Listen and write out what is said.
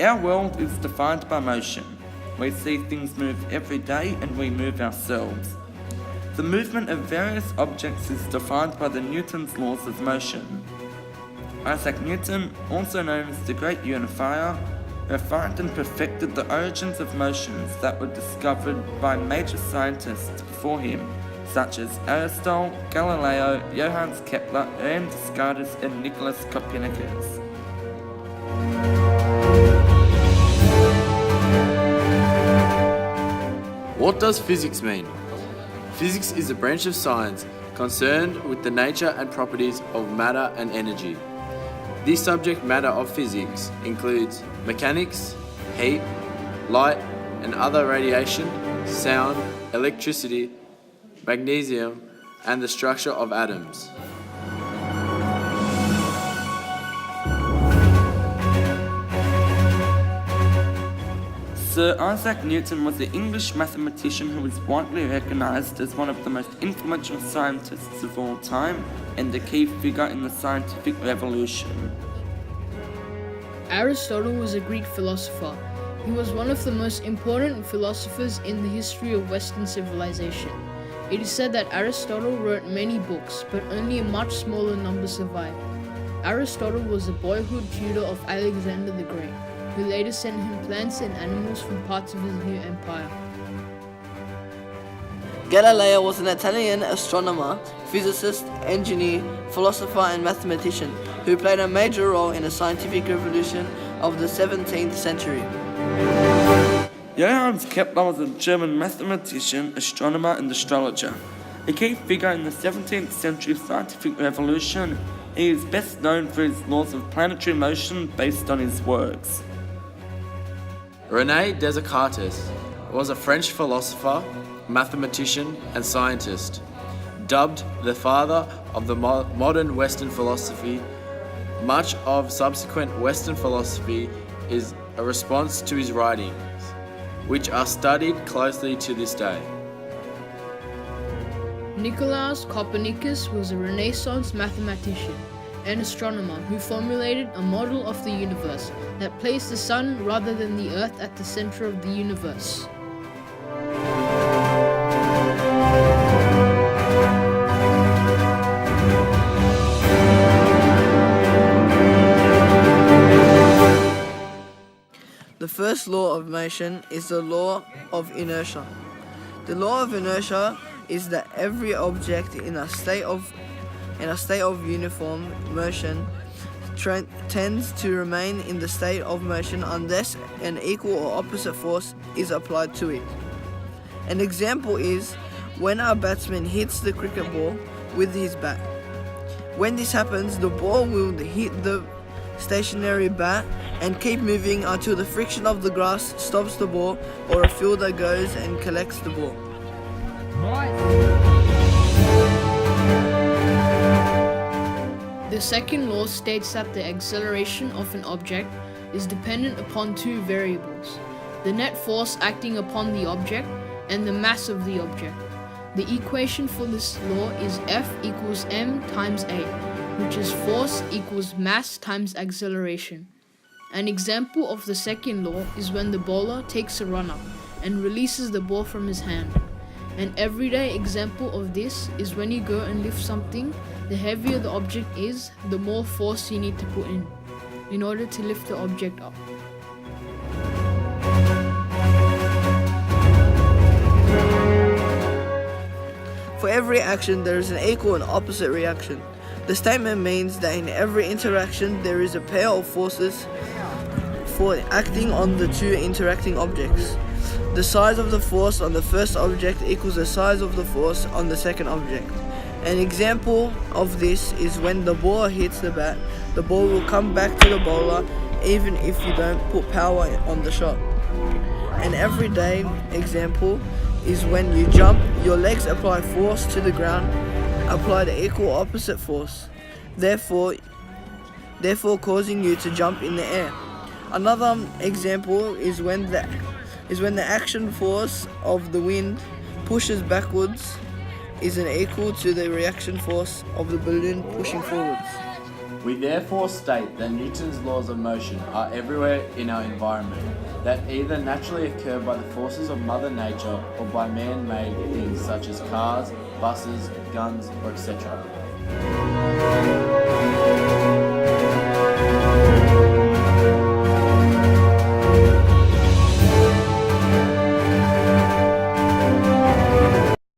Our world is defined by motion. We see things move every day and we move ourselves. The movement of various objects is defined by the Newton's laws of motion. Isaac Newton, also known as the Great Unifier, refined and perfected the origins of motions that were discovered by major scientists before him, such as Aristotle, Galileo, Johannes Kepler, Ernst Descartes, and Nicholas Copernicus. What does physics mean? Physics is a branch of science concerned with the nature and properties of matter and energy. The subject matter of physics includes mechanics, heat, light and other radiation, sound, electricity, magnesium, and the structure of atoms. Sir Isaac Newton was an English mathematician who is widely recognised as one of the most influential scientists of all time and a key figure in the scientific revolution. Aristotle was a Greek philosopher. He was one of the most important philosophers in the history of Western civilization. It is said that Aristotle wrote many books, but only a much smaller number survived. Aristotle was a boyhood tutor of Alexander the Great, who later sent him plants and animals from parts of his new empire. Galileo was an Italian astronomer, physicist, engineer, philosopher and mathematician who played a major role in the scientific revolution of the 17th century. Johannes Kepler was a German mathematician, astronomer and astrologer. A key figure in the 17th century scientific revolution, he is best known for his laws of planetary motion based on his works. René Descartes was a French philosopher, mathematician and scientist. Dubbed the father of the modern Western philosophy, much of subsequent Western philosophy is a response to his writings, which are studied closely to this day. Nicolaus Copernicus was a Renaissance mathematician and astronomer who formulated a model of the universe that placed the sun rather than the earth at the center of the universe. The first law of motion is the law of inertia. The law of inertia is that every object in a state of uniform motion tends to remain in the state of motion unless an equal or opposite force is applied to it. An example is when a batsman hits the cricket ball with his bat. When this happens, the ball will hit the stationary bat and keep moving until the friction of the grass stops the ball or a fielder goes and collects the ball. The second law states that the acceleration of an object is dependent upon two variables: the net force acting upon the object and the mass of the object. The equation for this law is F equals m times a, which is force equals mass times acceleration. An example of the second law is when the bowler takes a run-up and releases the ball from his hand. An everyday example of this is when you go and lift something. The heavier the object is, the more force you need to put in order to lift the object up. For every action, there is an equal and opposite reaction. The statement means that in every interaction, there is a pair of forces for acting on the two interacting objects. The size of the force on the first object equals the size of the force on the second object. An example of this is when the ball hits the bat, the ball will come back to the bowler even if you don't put power on the shot. An everyday example is when you jump, your legs apply force to the ground, apply the equal opposite force, therefore causing you to jump in the air. Another example is when the action force of the wind pushes backwards is an equal to the reaction force of the balloon pushing forwards. We therefore state that Newton's laws of motion are everywhere in our environment, that either naturally occur by the forces of Mother Nature or by man-made things such as cars, buses, guns, or etc.